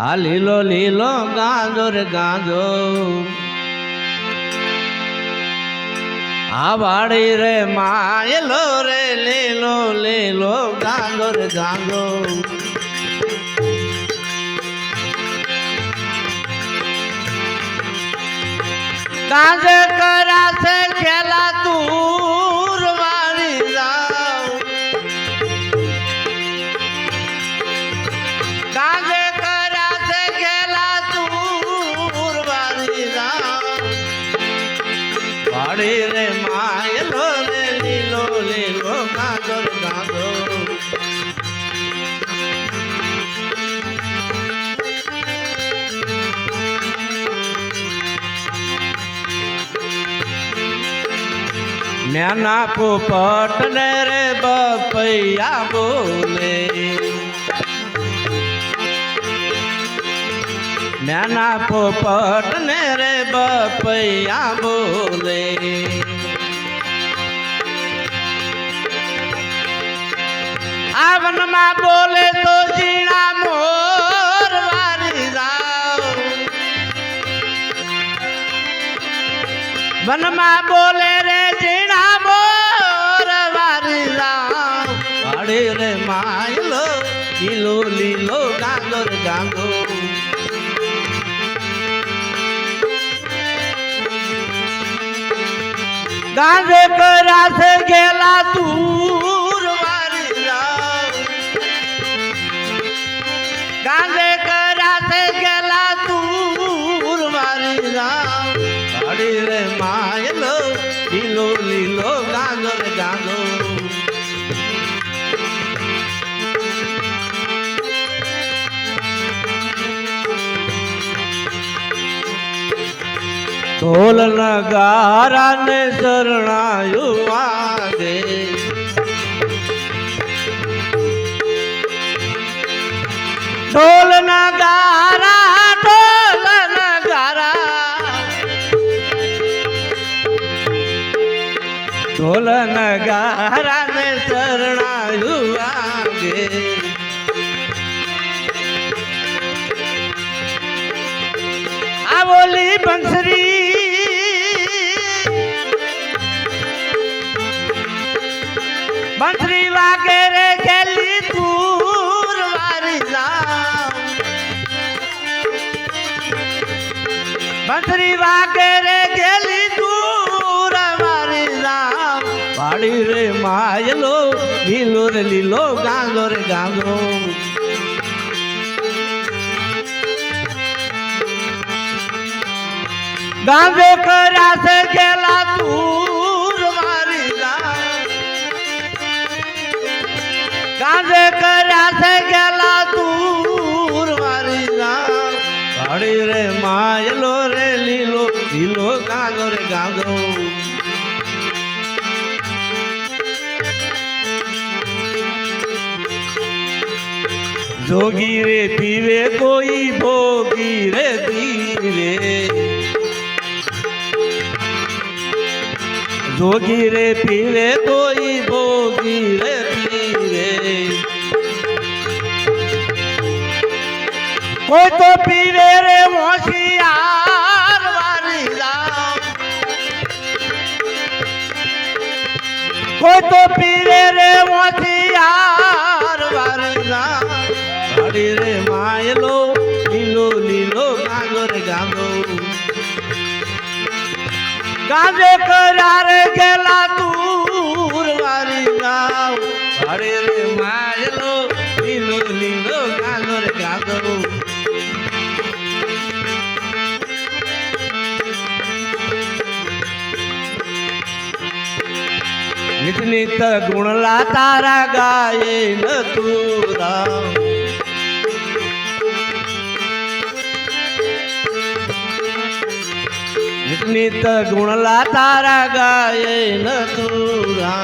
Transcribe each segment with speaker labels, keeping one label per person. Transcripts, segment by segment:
Speaker 1: આ લીલો લીલો ગાંજો રે ગાંજો આ વાડી રે માયલો રે લીલો લીલો ગાંજો રે ગાંજો ગાંજે કરાશે ખેલા તું વાળી જાવ ગાંજે કરાશે ખેલા તું વાળી જાવ વાડી રે માયલો રે લીલો લીલો ગાંજો રે ગાંજો न्याना पोपट ने रे बपैया बोले न्याना पोपट ने रे बपैया बोले आवन में बोले तो जीना मोर वारी जाओ वन में बोले रे जीना मोर वारी जाओ वाड़ी रे मायलो लीलो लीलो गांगो रे गांगो गांजे करा से गेला दूर वारी जाओ गांजे करा से गेला दूर वारी जाओ वाड़ी रे मायलो लीलो लीलो गांगो रे गांगो ढोल नगारा ने शरणायु आगे ढोल नगारा ढोल नगारा ढोल नगारा ने शरणायु आगे आ बोली बंसरी बंसरी वागेरे खेली दूर वारी जाओ बंसरी वागेरे खेली दूर वारी जाओ वाड़ी रे मायलो लीलो रे लीलो गांगो रे गांगो गांजे करा से गेला दूर वारी जाओ गांजे करा से गेला दूर वारी जाओ वाड़ी रे मायलो रे लीलो लीलो गांगो रे गांगो जोगी रे पीवे कोई भोगी रे पीवे जोगी रे पीवे कोई भोगी रे पीवे कोई तो पीवे रे होशियार वारी जाओ कोई तो पीवे रे होशियार वारी जाओ वाड़ी रे मायलो लीलो लीलो गांगो रे गांगो गांजे करार गेला दूर वारी जाओ वाड़ी रे मायलो लीलो लीलो गांगो रे गांगो नित नित गुणला तारा गाये न तूरा नित नित गुणला तारा गाये न तूरा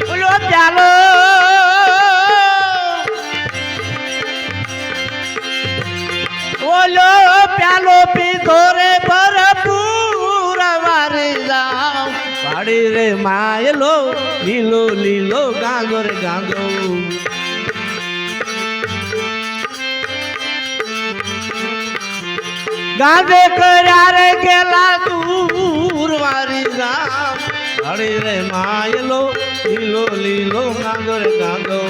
Speaker 1: बोलो प्यालो बोलो प्यालो पी धोरे भरपूर वारी जाओ वाड़ी રે માયલો લીલો લીલો ગાંધો રે ગાંધો ગાંધે કર્યા રે ગેલા દૂર મારી રામ વાડી રે માયલો લીલો લીલો ગાંધો રે ગાંધો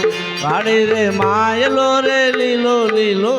Speaker 1: વાડી રે માયલો રે લીલો લીલો